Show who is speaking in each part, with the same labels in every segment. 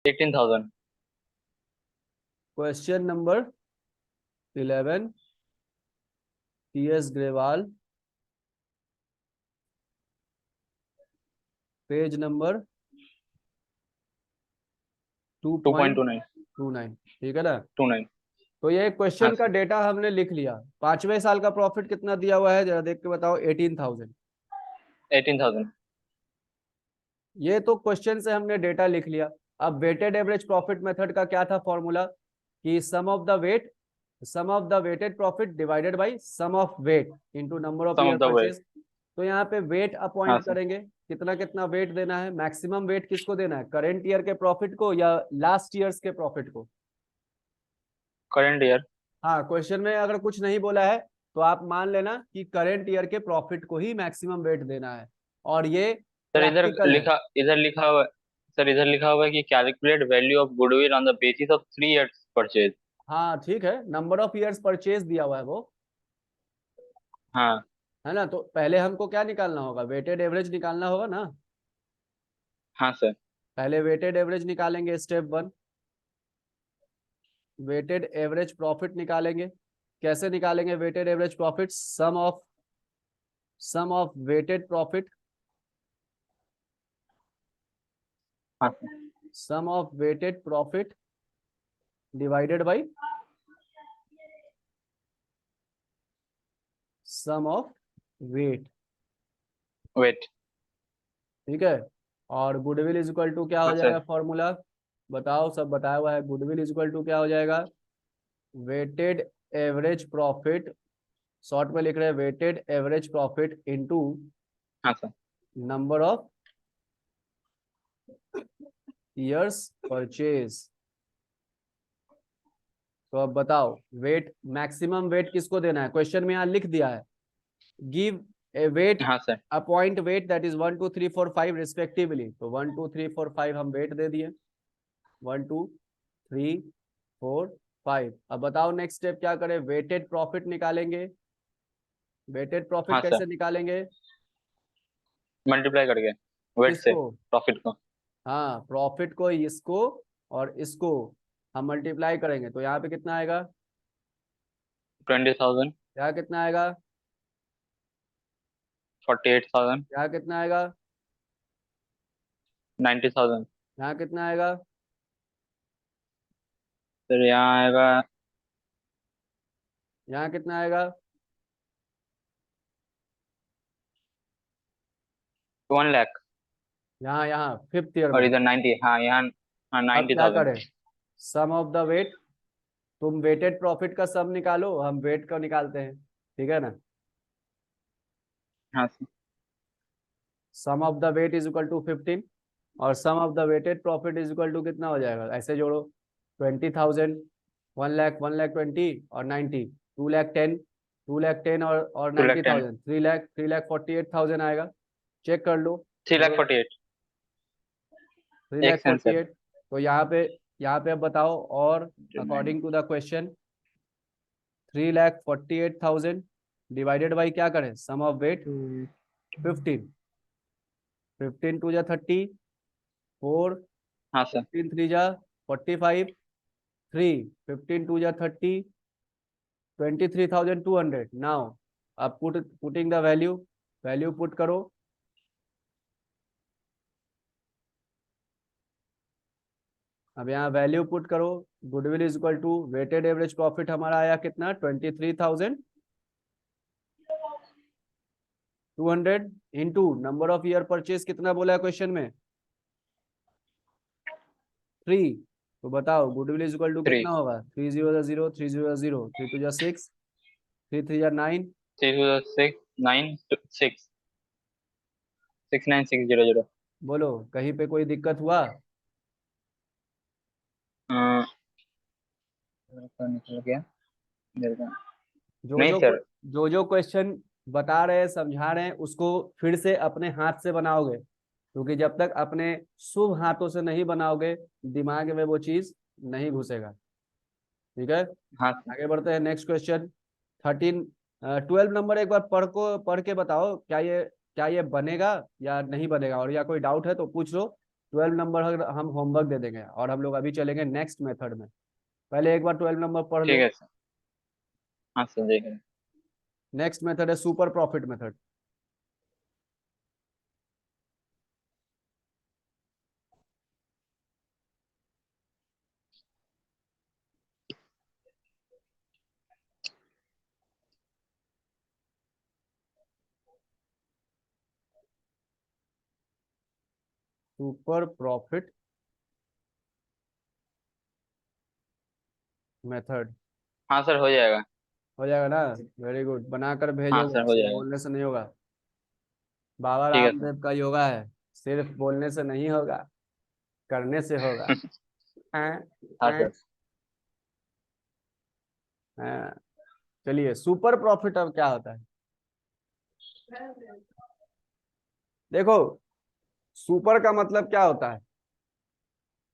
Speaker 1: 18,000।
Speaker 2: Question number 11, TS Grewal, page number
Speaker 1: 2.29।
Speaker 2: 2.29, ठीक है ना।
Speaker 1: 29।
Speaker 2: तो ये
Speaker 1: हाँ
Speaker 2: क्वेश्चन का
Speaker 1: सर।
Speaker 2: डेटा हमने लिख लिया। 5वें साल का प्रॉफिट कितना दिया हुआ है जरा देख के बताओ, 18,000।
Speaker 1: 18,000।
Speaker 2: ये तो क्वेश्चन से हमने डेटा लिख लिया। अब वेटेड एवरेज प्रॉफिट मेथड का क्या था फॉर्मूला, कि sum of the weighted profit divided by sum of weight into number of
Speaker 1: sum
Speaker 2: year
Speaker 1: of the way.
Speaker 2: Purchase. तो यहाँ पे वेट
Speaker 1: हाँ
Speaker 2: अपॉइंट
Speaker 1: सर।
Speaker 2: करेंगे, कितना कितना वेट देना है, मैक्सिमम वेट किसको देना है, करेंट ईयर के प्रॉफिट को या लास्ट ईयर्स के प्रॉफिट को।
Speaker 1: Current year.
Speaker 2: हाँ, क्वेश्चन में अगर कुछ नहीं बोला है तो आप मान लेना कि करेंट ईयर के प्रॉफिट को ही मैक्सिमम वेट देना है। और ये
Speaker 1: सर इधर
Speaker 2: प्रैक्टिकल है।
Speaker 1: लिखा इधर लिखा हुआ सर इधर लिखा हुआ है कि calculate value of goodwill on the basis of 3 years purchase.
Speaker 2: हाँ ठीक है, नंबर ऑफ ईयर्स परचेज दिया हुआ है वो,
Speaker 1: हाँ।
Speaker 2: है ना। तो पहले हमको क्या निकालना होगा, वेटेड एवरेज निकालना होगा ना।
Speaker 1: हाँ सर।
Speaker 2: पहले वेटेड एवरेज निकालेंगे, स्टेप 1। वेटेड एवरेज प्रॉफिट निकालेंगे। कैसे निकालेंगे weighted average profit, sum of weighted profit,
Speaker 1: हाँ sir.
Speaker 2: Sum of weighted profit divided by sum of weight,
Speaker 1: weight.
Speaker 2: ठीक है। और गुडविल इज इक्वल टू क्या हो
Speaker 1: हाँ
Speaker 2: जाएगा
Speaker 1: सर।
Speaker 2: फॉर्मूला, बताओ, सब बताया हुआ है। गुडविल इज इक्वल टू क्या हो जाएगा, वेटेड एवरेज प्रॉफिट, शॉर्ट में लिख रहे हैं वेटेड एवरेज प्रॉफिट इनटू
Speaker 1: हाँ sir.
Speaker 2: Number of years purchase. तो अब बताओ, वेट मैक्सिमम वेट किसको देना है, क्वेश्चन में यहाँ लिख दिया है, गिव ए वेट
Speaker 1: हाँ sir.
Speaker 2: Appoint weight that is 1 2 3 4 5 respectively. तो 1 2 3 4 5 हम वेट दे दिए, 1 2 3 4 5। अब बताओ नेक्स्ट स्टेप क्या करें, वेटेड प्रॉफिट निकालेंगे। वेटेड प्रॉफिट
Speaker 1: हाँ सर।
Speaker 2: कैसे निकालेंगे,
Speaker 1: मल्टीप्लाई करके वेट से
Speaker 2: किसको,
Speaker 1: प्रॉफिट को।
Speaker 2: हाँ प्रॉफिट को इसको और इसको हम मल्टीप्लाई करेंगे, तो यहाँ पे कितना आएगा,
Speaker 1: 20,000।
Speaker 2: यहाँ कितना आएगा,
Speaker 1: 48,000।
Speaker 2: यहाँ कितना आएगा,
Speaker 1: 90,000।
Speaker 2: यहाँ कितना आएगा,
Speaker 1: फिर यहाँ आएगा
Speaker 2: यहाँ कितना आएगा,
Speaker 1: 1 लाख।
Speaker 2: यहाँ यहाँ फिफ्थ ईयर
Speaker 1: और
Speaker 2: में।
Speaker 1: इधर 90। हाँ यहाँ। हाँ
Speaker 2: अब क्या
Speaker 1: 90,000।
Speaker 2: करें, सम ऑफ द वेट, तुम वेटेड प्रॉफिट का सम निकालो, हम वेट का निकालते हैं, ठीक है ना।
Speaker 1: हाँ sir.
Speaker 2: Sum of the weight is equal to 15 और sum of the weighted profit is equal to कितना हो जाएगा, ऐसे जोड़ो, 20,000, 1 लाख, 1 लाख 20 और 90, 2 लाख 10, 2 लाख 10 और
Speaker 1: 2 लाख 10।
Speaker 2: 90,000, 3 लाख 48,000 चेक कर लो,
Speaker 1: थ्री लाख
Speaker 2: जोड़ो,
Speaker 1: फोर्टी एट
Speaker 2: 3
Speaker 1: एक
Speaker 2: लाख
Speaker 1: सेंस
Speaker 2: फोर्टी
Speaker 1: सर।
Speaker 2: एट तो यहाँ पे अब बताओ, और according to the question 3,48,000 divided by क्या करें, सम ऑफ वेट 15, 15 टू जा 30, 4,
Speaker 1: हाँ सर।
Speaker 2: 15 3 जा 45, 3, 15 टू जा 30, 23,200। नाउ अब putting the value, value put करो। अब यहाँ वैल्यू पुट करो, goodwill is equal to weighted average profit हमारा आया कितना, 23,200 into number of year purchase कितना बोला है क्वेश्चन में, 3। तो बताओ गुडविल इज इक्वल टू
Speaker 1: 3।
Speaker 2: कितना होगा, 3 0 0, 3 0 0, 3 2 जा 6, 3 3 जा 9।
Speaker 1: 696 69600।
Speaker 2: बोलो कहीं पे कोई दिक्कत हुआ,
Speaker 1: निकल गया मेरे को।
Speaker 2: जो
Speaker 1: नहीं
Speaker 2: जो
Speaker 1: सर।
Speaker 2: जो क्वेश्चन बता रहे हैं समझा रहे हैं उसको फिर से अपने हाथ से बनाओगे, क्योंकि जब तक अपने शुभ हाथों से नहीं बनाओगे दिमाग में वो चीज नहीं घुसेगा, ठीक है।
Speaker 1: हाँ सर।
Speaker 2: आगे बढ़ते हैं, नेक्स्ट क्वेश्चन 13, 12 नंबर एक बार पढ़ के बताओ, क्या ये बनेगा या नहीं बनेगा, और या कोई डाउट है तो पूछ लो, 12 नंबर हम होमवर्क दे देंगे और हम लोग अभी चलेंगे नेक्स्ट मेथड में। पहले एक बार 12 नंबर पढ़
Speaker 1: ठीक
Speaker 2: लो।
Speaker 1: है सर। हाँ सर, देख रहे हैं।
Speaker 2: नेक्स्ट मेथड है super profit method. Super profit method
Speaker 1: हाँ सर, हो जाएगा।
Speaker 2: हो जाएगा ना? वेरी गुड, बनाकर
Speaker 1: हाँ
Speaker 2: भेजोगे,
Speaker 1: सर, हो
Speaker 2: सिर्फ
Speaker 1: जाएगा।
Speaker 2: बोलने से नहीं होगा। बाबा
Speaker 1: ठीक है सर।
Speaker 2: रामदेव का योगा है, सिर्फ बोलने से नहीं होगा, करने से होगा। हाँ,
Speaker 1: हाँ
Speaker 2: हाँ,
Speaker 1: सर।
Speaker 2: हाँ। चलिए, सुपर प्रॉफिट अब क्या होता है? देखो, सुपर का मतलब क्या होता है?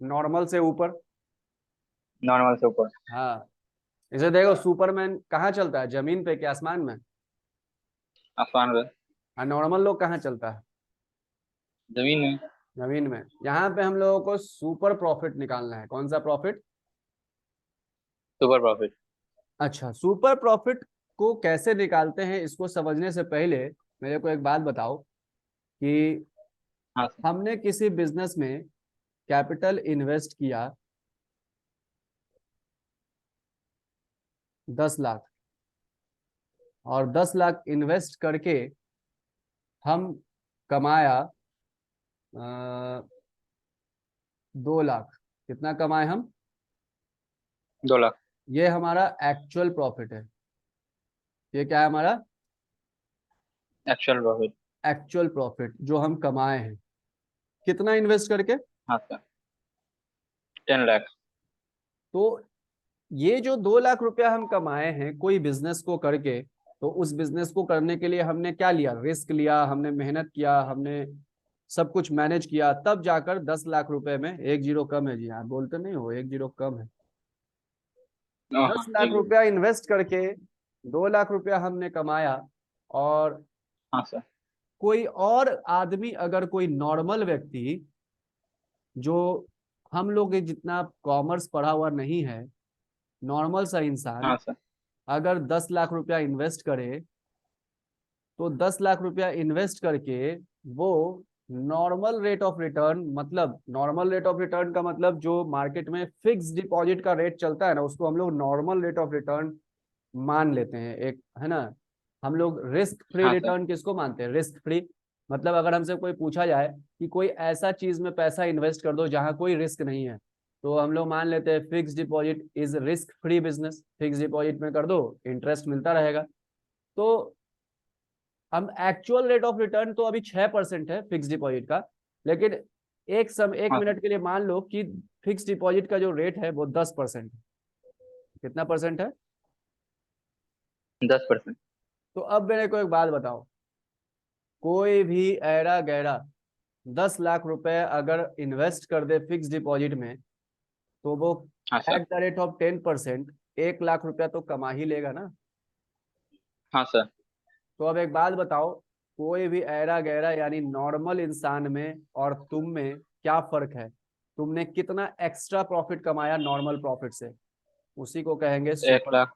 Speaker 2: नॉर्मल से ऊपर।
Speaker 1: नॉर्मल से ऊपर।
Speaker 2: हाँ, इसे देखो, सुपरमैन कहाँ चलता है? जमीन पे कि आसमान में?
Speaker 1: आसमान पे।
Speaker 2: और नॉर्मल लोग कहाँ चलता है?
Speaker 1: जमीन में।
Speaker 2: जमीन में। यहाँ पे हम लोगों को सुपर प्रॉफिट निकालना है। कौन सा प्रॉफिट?
Speaker 1: Super profit.
Speaker 2: अच्छा, सुपर प्रॉफिट को कैसे निकालते हैं, इसको समझने से पहले मेरे को एक बात बताओ कि
Speaker 1: हाँ सर।
Speaker 2: हमने किसी बिजनेस में कैपिटल इन्वेस्ट किया 10 लाख, और 10 लाख इन्वेस्ट करके हम कमाया 2 लाख। कितना कमाए हम?
Speaker 1: 2 लाख।
Speaker 2: ये हमारा एक्चुअल प्रॉफिट है। ये क्या है हमारा?
Speaker 1: Actual profit.
Speaker 2: एक्चुअल प्रॉफिट जो हम कमाए हैं। कितना इन्वेस्ट करके?
Speaker 1: हाँ सर। 10 लाख।
Speaker 2: तो ये जो 2 लाख रुपया हम कमाए हैं कोई बिजनेस को करके, तो उस बिजनेस को करने के लिए हमने क्या लिया? रिस्क लिया, हमने मेहनत किया, हमने सब कुछ मैनेज किया, तब जाकर 10 लाख रुपए में, एक जीरो कम है जी, आप बोलते नहीं हो, एक जीरो कम है।
Speaker 1: हाँ
Speaker 2: दस
Speaker 1: हाँ,
Speaker 2: लाख
Speaker 1: एक मिनट।
Speaker 2: रुपया इन्वेस्ट करके 2 लाख रुपया हमने कमाया। और
Speaker 1: हाँ सर।
Speaker 2: कोई और आदमी, अगर कोई नॉर्मल व्यक्ति जो हम लोग के जितना कॉमर्स पढ़ा हुआ नहीं है, नॉर्मल सा इंसान
Speaker 1: हाँ सर।
Speaker 2: अगर 10 लाख रुपया इन्वेस्ट करे, तो 10 लाख रुपया इन्वेस्ट करके वो नॉर्मल रेट ऑफ रिटर्न, मतलब नॉर्मल रेट ऑफ रिटर्न का मतलब जो मार्केट में फिक्स डिपॉजिट का रेट चलता है ना, उसको हम लोग नॉर्मल रेट ऑफ रिटर्न मान लेते हैं, एक है ना। हम लोग रिस्क फ्री
Speaker 1: हाँ सर।
Speaker 2: रिटर्न किसको मानते हैं? Risk free. मतलब अगर हमसे कोई पूछा जाए कि कोई ऐसा चीज में पैसा इन्वेस्ट कर दो जहां कोई रिस्क नहीं है, तो हम लोग मान लेते हैं fix deposit is risk free business. Fix deposit में कर दो, इंटरेस्ट मिलता रहेगा। तो हम एक्चुअल रेट ऑफ रिटर्न तो अभी 6% है फिक्स डिपॉजिट का, लेकिन एक
Speaker 1: हाँ सर।
Speaker 2: मिनट के लिए मान लो कि फिक्स डिपॉजिट का जो रेट है वो 10% है। कितना परसेंट है?
Speaker 1: 10%।
Speaker 2: तो अब मेरे को एक बात बताओ, कोई भी ऐरा गैरा 10 लाख रुपए अगर इन्वेस्ट कर दे फिक्स डिपॉजिट में, तो वो
Speaker 1: हाँ सर।
Speaker 2: @10%, 1 लाख रुपया तो कमा ही लेगा ना।
Speaker 1: हाँ सर।
Speaker 2: तो अब एक बात बताओ, कोई भी ऐरा गैरा यानी नॉर्मल इंसान में और तुम में क्या फर्क है? तुमने कितना एक्स्ट्रा प्रॉफिट कमाया नॉर्मल प्रॉफिट से? उसी को कहेंगे
Speaker 1: एक
Speaker 2: सुपर।
Speaker 1: लाख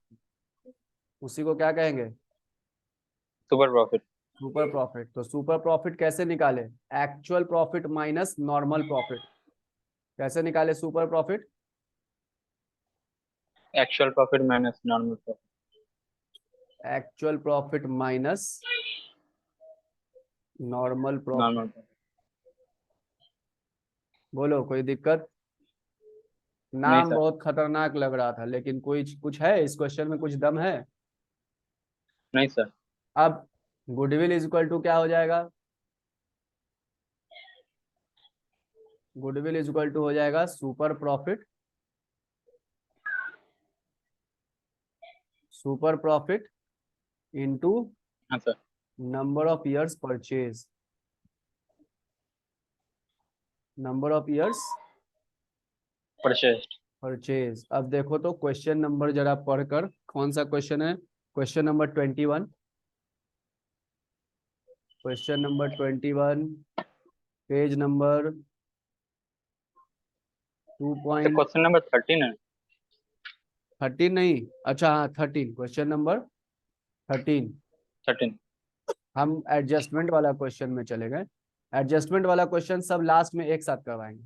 Speaker 2: उसी को क्या कहेंगे?
Speaker 1: Super profit.
Speaker 2: Super profit. तो सुपर प्रॉफिट कैसे निकाले? Actual profit minus normal profit. कैसे निकाले super profit?
Speaker 1: Actual profit minus normal profit.
Speaker 2: Actual profit minus normal profit.
Speaker 1: Normal.
Speaker 2: बोलो, कोई दिक्कत?
Speaker 1: नहीं
Speaker 2: नाम
Speaker 1: सर।
Speaker 2: बहुत खतरनाक लग रहा था, लेकिन कोई कुछ है इस क्वेश्चन में, कुछ दम है?
Speaker 1: नहीं सर।
Speaker 2: अब गुडविल इज इक्वल टू क्या हो जाएगा? गुडविल इज इक्वल टू हो जाएगा super profit. Super profit into
Speaker 1: हाँ sir.
Speaker 2: Number of years purchase. Number of years
Speaker 1: purchase.
Speaker 2: Purchase. अब देखो तो क्वेश्चन नंबर जरा पढ़कर, कौन सा क्वेश्चन है? Question number 21। Question number 21, page number 2.13
Speaker 1: question number 13 है।
Speaker 2: नहीं, अच्छा हाँ 13, क्वेश्चन नंबर 13।
Speaker 1: 13।
Speaker 2: हम एडजस्टमेंट वाला क्वेश्चन में चले गए। एडजस्टमेंट वाला क्वेश्चन सब लास्ट में एक साथ करवाएंगे,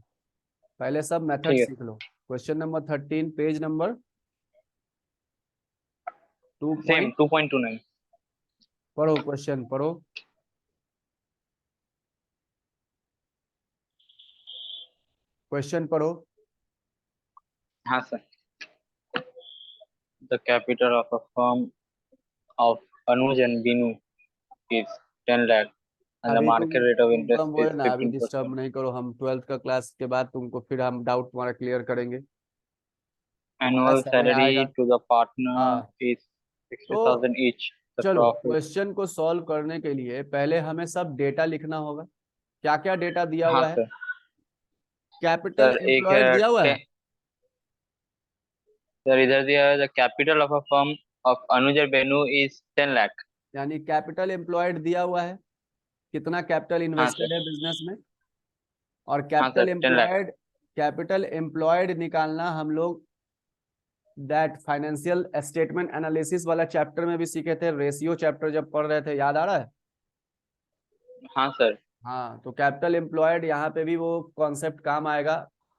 Speaker 2: पहले सब मेथड
Speaker 1: ठीक है।
Speaker 2: सीख लो। Question number 13, page number 2
Speaker 1: same
Speaker 2: point
Speaker 1: 2.29।
Speaker 2: पढ़ो, क्वेश्चन पढ़ो। क्वेश्चन पढ़ो।
Speaker 1: हाँ sir. The capital of a firm of Anuj and Binu is 10 lakh and the
Speaker 2: अभी
Speaker 1: market rate of
Speaker 2: तुमको
Speaker 1: interest
Speaker 2: हम
Speaker 1: is
Speaker 2: बोले ना, अभी डिस्टर्ब
Speaker 1: 15%.
Speaker 2: नहीं करो, हम 12th का क्लास के बाद तुमको फिर हम डाउट तुम्हारा क्लियर करेंगे। तुम्हारा
Speaker 1: Annual
Speaker 2: समय आएगा।
Speaker 1: salary to the partner
Speaker 2: हाँ,
Speaker 1: is
Speaker 2: तो
Speaker 1: 60,000 each. The
Speaker 2: चलो
Speaker 1: profit.
Speaker 2: क्वेश्चन को सॉल्व करने के लिए पहले हमें सब डेटा लिखना होगा। क्या क्या डेटा दिया
Speaker 1: हाँ
Speaker 2: हुआ है?
Speaker 1: सर।
Speaker 2: कैपिटल
Speaker 1: सर एक
Speaker 2: एम्प्लॉयड दिया हुआ है,
Speaker 1: सर इधर दिया है the capital of a firm of Anuj और बेनू इज 10 लाख।
Speaker 2: यानी कैपिटल एम्प्लॉयड दिया हुआ है, कितना कैपिटल
Speaker 1: हाँ
Speaker 2: इन्वेस्टेड
Speaker 1: सर।
Speaker 2: है बिजनेस में। और
Speaker 1: हाँ सर, 10 लाख।
Speaker 2: कैपिटल एम्प्लॉयड निकालना हम लोग दैट फाइनेंशियल स्टेटमेंट एनालिसिस वाला चैप्टर में भी सीखे थे, रेशियो चैप्टर जब पढ़ रहे थे, याद आ रहा है?
Speaker 1: हाँ सर।
Speaker 2: हाँ, तो कैपिटल एम्प्लॉयड यहाँ पे भी वो कॉन्सेप्ट काम आएगा,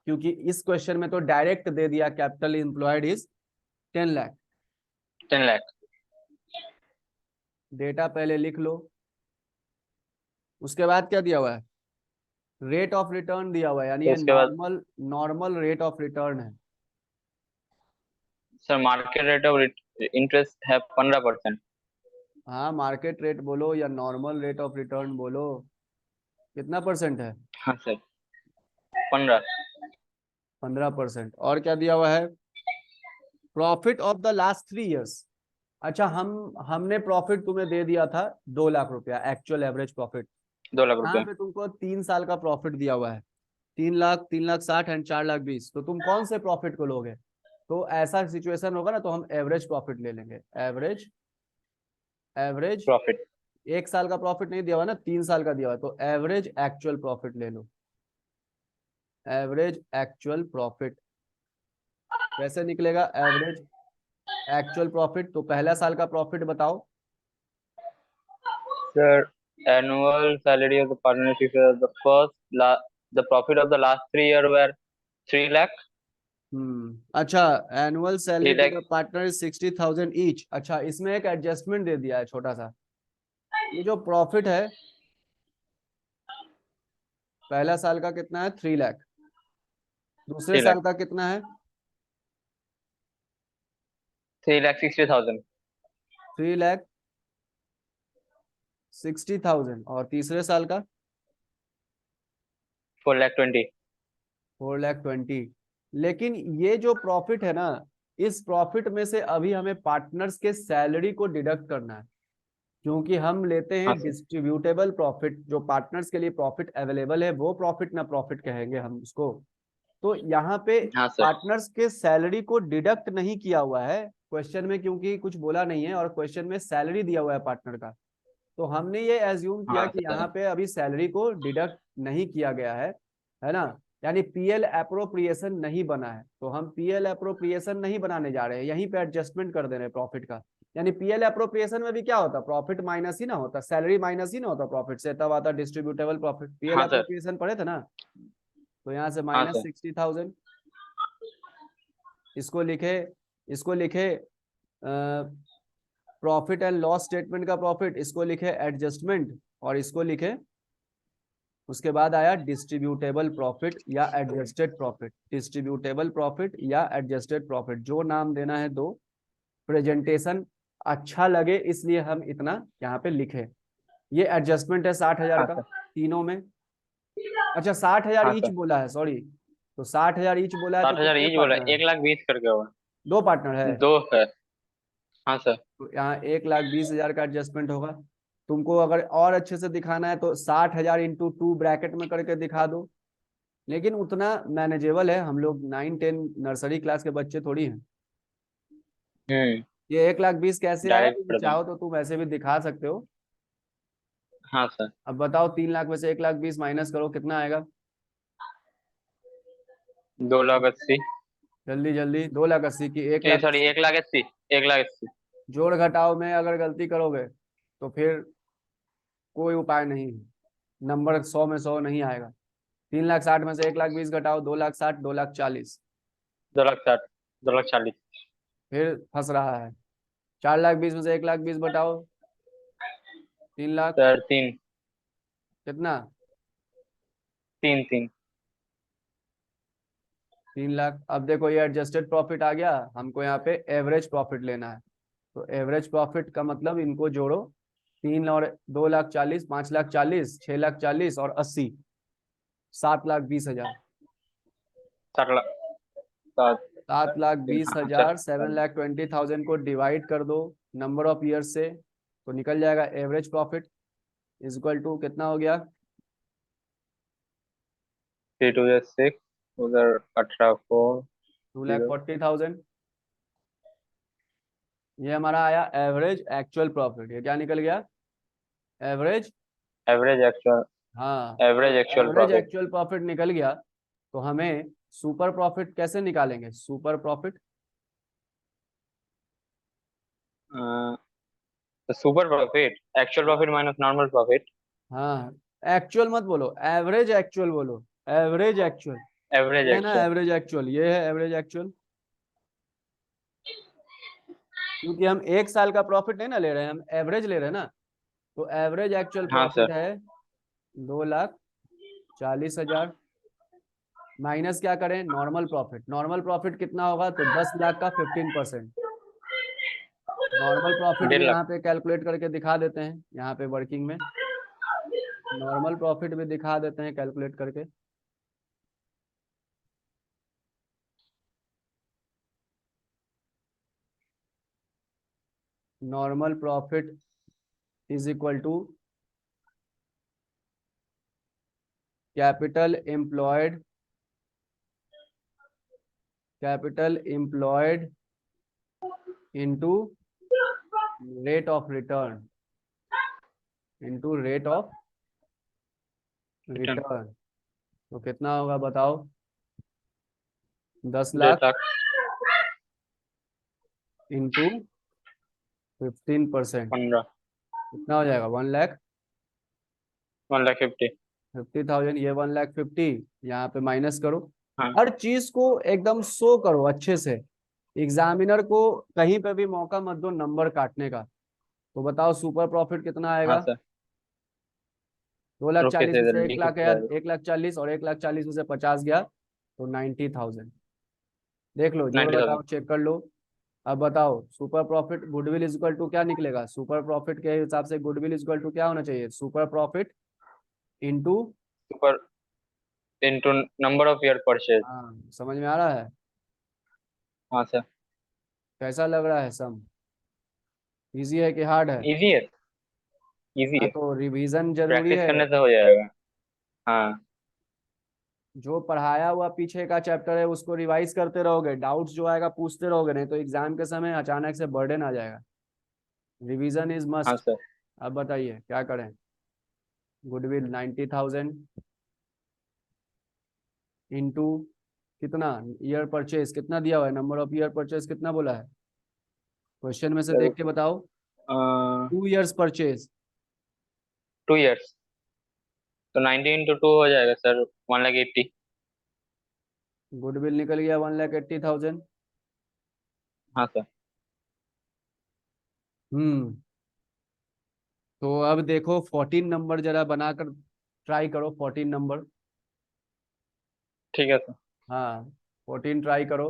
Speaker 2: क्योंकि इस क्वेश्चन में तो डायरेक्ट दे दिया capital employed is 10 lakh.
Speaker 1: 10 lakh.
Speaker 2: Data पहले लिख लो। उसके बाद क्या दिया हुआ है? रेट ऑफ रिटर्न दिया हुआ है, यानी
Speaker 1: तो
Speaker 2: ये
Speaker 1: उसके बाद
Speaker 2: normal normal rate of return है।
Speaker 1: Sir market rate of interest है 15%।
Speaker 2: हाँ, मार्केट रेट बोलो या नॉर्मल रेट ऑफ रिटर्न बोलो, कितना परसेंट है?
Speaker 1: हाँ सर, 15।
Speaker 2: 15%। और क्या दिया हुआ है? Profit of the last 3 years. अच्छा, हमने प्रॉफिट तुम्हें दे दिया था 2 लाख रुपया, एक्चुअल एवरेज प्रॉफिट।
Speaker 1: 2 लाख
Speaker 2: यहाँ
Speaker 1: रुपए।
Speaker 2: पे तुमको 3 साल का प्रॉफिट दिया हुआ है, 3 लाख, 3 लाख 60 एंड 4 लाख 20। तो तुम कौन से प्रॉफिट को लोगे? तो ऐसा सिचुएशन होगा ना, तो हम एवरेज प्रॉफिट ले लेंगे। Average, average.
Speaker 1: प्रॉफिट।
Speaker 2: 1 साल का प्रॉफिट नहीं दिया हुआ ना, 3 साल का दिया हुआ है, तो एवरेज एक्चुअल प्रॉफिट ले लो। एवरेज एक्चुअल प्रॉफिट कैसे निकलेगा? एवरेज एक्चुअल प्रॉफिट, तो पहला साल का प्रॉफिट बताओ।
Speaker 1: Sir annual salary of the partnership the the profit of the last 3 year were 3 lakh.
Speaker 2: अच्छा, annual salary
Speaker 1: 3
Speaker 2: to
Speaker 1: lakh.
Speaker 2: The partner 60,000 each. अच्छा, इसमें एक एडजस्टमेंट दे दिया है छोटा सा। ये जो प्रॉफिट है, पहला साल का कितना है? 3 लाख। दूसरे
Speaker 1: 3
Speaker 2: साल
Speaker 1: लाख।
Speaker 2: का कितना है?
Speaker 1: 3,60,000।
Speaker 2: 3,60,000। और तीसरे साल का?
Speaker 1: 4,20,000।
Speaker 2: 4,20,000। लेकिन ये जो प्रॉफिट है ना, इस प्रॉफिट में से अभी हमें पार्टनर्स के सैलरी को डिडक्ट करना है, क्योंकि हम लेते
Speaker 1: हाँ
Speaker 2: हैं
Speaker 1: सर।
Speaker 2: Distributable profit. जो पार्टनर्स के लिए प्रॉफिट अवेलेबल है वो प्रॉफिट ना प्रॉफिट कहेंगे हम उसको। तो यहाँ पे
Speaker 1: हाँ सर।
Speaker 2: पार्टनर्स के सैलरी को डिडक्ट नहीं किया हुआ है क्वेश्चन में, क्योंकि कुछ बोला नहीं है, और क्वेश्चन में सैलरी दिया हुआ है पार्टनर का। तो हमने ये एज्यूम किया
Speaker 1: हाँ
Speaker 2: कि
Speaker 1: सर।
Speaker 2: यहाँ पे अभी सैलरी को डिडक्ट नहीं किया गया है ना? यानी पीएल अप्रोप्रिएशन नहीं बना है, तो हम पीएल अप्रोप्रिएशन नहीं बनाने जा रहे हैं, यहीं पे एडजस्टमेंट कर दे रहे हैं प्रॉफिट का। यानी पीएल अप्रोप्रिएशन में भी क्या होता? प्रॉफिट माइनस ही ना होता, सैलरी माइनस ही ना होता प्रॉफिट से, तब आता डिस्ट्रीब्यूटेबल प्रॉफिट। पीएल
Speaker 1: हाँ सर।
Speaker 2: अप्रोप्रिएशन पढ़े थे ना? तो यहाँ से
Speaker 1: हाँ
Speaker 2: माइनस
Speaker 1: सर।
Speaker 2: 60,000। इसको लिखे, इसको लिखे प्रॉफिट एंड लॉस स्टेटमेंट का प्रॉफिट, इसको लिखे एडजस्टमेंट, और इसको लिखे, उसके बाद आया डिस्ट्रीब्यूटेबल प्रॉफिट या एडजस्टेड प्रॉफिट। डिस्ट्रीब्यूटेबल प्रॉफिट या एडजस्टेड प्रॉफिट, जो नाम देना है दो, प्रेजेंटेशन अच्छा लगे इसलिए हम इतना यहाँ पे लिखे। ये एडजस्टमेंट है 60,000
Speaker 1: हाँ
Speaker 2: का
Speaker 1: सर।
Speaker 2: तीनों में। अच्छा, 60,000
Speaker 1: हाँ
Speaker 2: ईच
Speaker 1: सर।
Speaker 2: बोला है, सॉरी। तो 60,000 ईच बोला है, तो
Speaker 1: 60,000
Speaker 2: कितने
Speaker 1: ईच बोला,
Speaker 2: पार्टनर है?
Speaker 1: 1,20,000 करके होगा।
Speaker 2: दो पार्टनर है।
Speaker 1: दो है। हाँ सर।
Speaker 2: तो यहाँ 1,20,000 का एडजस्टमेंट होगा। तुमको अगर और अच्छे से दिखाना है तो 60,000 इंटू 2 ब्रैकेट में करके दिखा दो, लेकिन उतना मैनेजेबल है, हम लोग 9-10 नर्सरी क्लास के बच्चे थोड़ी हैं।
Speaker 1: हम्म।
Speaker 2: ये 1,20,000 कैसे आया?
Speaker 1: डायरेक्ट कर देंगे।
Speaker 2: चाहो तो तुम ऐसे भी दिखा सकते हो।
Speaker 1: हाँ सर।
Speaker 2: अब बताओ, 3 लाख में से 1,20,000 माइनस करो, कितना आएगा?
Speaker 1: 2,80,000।
Speaker 2: जल्दी जल्दी, 2,80,000 की 1,00,000।
Speaker 1: सॉरी, 1,80,000। 1,80,000।
Speaker 2: जोड़ घटाव में अगर गलती करोगे तो फिर कोई उपाय नहीं है, नंबर 100 में 100 नहीं आएगा। 3,60,000 में से 1,20,000 घटाओ, 2,60,000, 2,40,000।
Speaker 1: 2,60,000। 2,40,000।
Speaker 2: फिर फंस रहा है। 4,20,000 में से 1,20,000 घटाओ, 3,00,000।
Speaker 1: सर तीन।
Speaker 2: कितना?
Speaker 1: तीन तीन।
Speaker 2: 3,00,000। अब देखो ये एडजस्टेड प्रॉफिट आ गया, हमको यहाँ पे एवरेज प्रॉफिट लेना है। तो एवरेज प्रॉफिट का मतलब इनको जोड़ो, 3 और 2,40,000, 5,40,000, 6,40,000 और 80, 7,20,000।
Speaker 1: 7,00,000। 7।
Speaker 2: सात लाख बीस
Speaker 1: हाँ सर।
Speaker 2: हजार 7,20,000 को डिवाइड कर दो नंबर ऑफ ईयर से, तो निकल जाएगा average profit is equal to कितना हो गया?
Speaker 1: 3 2 6। उधर 18 4।
Speaker 2: 2,40,000। ये हमारा आया एवरेज एक्चुअल प्रॉफिट। ये क्या निकल गया? एवरेज।
Speaker 1: Average actual.
Speaker 2: हाँ,
Speaker 1: average actual
Speaker 2: average
Speaker 1: profit.
Speaker 2: Actual profit निकल गया। तो हमें सुपर प्रॉफिट कैसे निकालेंगे? Super profit,
Speaker 1: super profit, actual
Speaker 2: हाँ
Speaker 1: प्रॉफिट माइनस नॉर्मल प्रॉफिट।
Speaker 2: हाँ, एक्चुअल मत बोलो, एवरेज एक्चुअल बोलो। एवरेज एक्चुअल,
Speaker 1: एवरेज
Speaker 2: ये है ना
Speaker 1: एक्चुअल।
Speaker 2: एवरेज एक्चुअल, ये है एवरेज एक्चुअल। क्योंकि हम 1 साल का प्रॉफिट नहीं ना ले रहे हैं, हम एवरेज ले रहे हैं ना। तो एवरेज एक्चुअल
Speaker 1: हाँ
Speaker 2: प्रॉफिट
Speaker 1: सर।
Speaker 2: है 2,40,000 माइनस क्या करें? Normal profit. नॉर्मल प्रॉफिट कितना होगा? तो 10,00,000 का 15%। नॉर्मल प्रॉफिट भी
Speaker 1: 1,50,000।
Speaker 2: यहाँ पे कैलकुलेट करके दिखा देते हैं, यहाँ पे वर्किंग में नॉर्मल प्रॉफिट भी दिखा देते हैं कैलकुलेट करके। Normal profit is equal to capital employed, capital employed into rate of return, into rate of
Speaker 1: return.
Speaker 2: Return. तो कितना होगा बताओ? 10,00,000
Speaker 1: 10,00,000।
Speaker 2: इंटू 15%,
Speaker 1: 15।
Speaker 2: कितना हो जाएगा? 1,50,000।
Speaker 1: 1,50,000।
Speaker 2: 50,000, ये 1,50,000 यहाँ पे माइनस करो।
Speaker 1: हाँ
Speaker 2: हर चीज को एकदम शो करो अच्छे से, एग्जामिनर को कहीं पे भी मौका मत दो नंबर काटने का। तो बताओ सुपर प्रॉफिट कितना
Speaker 1: हाँ
Speaker 2: आएगा?
Speaker 1: सर।
Speaker 2: दो लाख
Speaker 1: रुकिए
Speaker 2: चालीस
Speaker 1: सर,
Speaker 2: में
Speaker 1: इधर
Speaker 2: से एक
Speaker 1: लिख
Speaker 2: लाख गया,
Speaker 1: रहा है।
Speaker 2: 1,40,000 और 1,40,000 में से 50 गया, तो 90,000। देख लो, जोड़
Speaker 1: 90,000।
Speaker 2: घटाओ चेक कर लो। अब बताओ super profit goodwill is equal to क्या निकलेगा? सुपर प्रॉफिट के हिसाब से गुडविल इज इक्वल टू क्या होना चाहिए? Super profit into,
Speaker 1: super into number of year purchase.
Speaker 2: हाँ समझ में आ रहा है?
Speaker 1: हाँ सर।
Speaker 2: कैसा लग रहा है सम? इजी है कि हार्ड है?
Speaker 1: इजी है। इजी
Speaker 2: हाँ
Speaker 1: है।
Speaker 2: तो रिवीजन जरूरी
Speaker 1: प्रैक्टिस
Speaker 2: है।
Speaker 1: करने से हो जाएगा। हाँ।
Speaker 2: जो पढ़ाया हुआ पीछे का चैप्टर है उसको रिवाइज करते रहोगे, डाउट्स जो आएगा पूछते रहोगे, नहीं तो एग्जाम के समय अचानक से बर्डन आ जाएगा। रिवीजन इज
Speaker 1: हाँ
Speaker 2: मस्ट।
Speaker 1: सर।
Speaker 2: अब बताइए क्या करें? गुडविल 90,000 इंटू कितना? ईयर परचेज कितना दिया हुआ है? नंबर ऑफ ईयर परचेज कितना बोला है क्वेश्चन में से?
Speaker 1: सर
Speaker 2: देख के बताओ।
Speaker 1: 2
Speaker 2: 2 ईयर्स परचेज।
Speaker 1: ईयर्स। तो 90 इंटू 2 हो जाएगा सर, 1,80,000।
Speaker 2: गुडविल निकल गया 1,80,000।
Speaker 1: हाँ सर।
Speaker 2: हम्म। तो अब देखो 14 नंबर जरा बनाकर ट्राई करो, 14 नंबर।
Speaker 1: ठीक है सर।
Speaker 2: हाँ 14 ट्राई करो।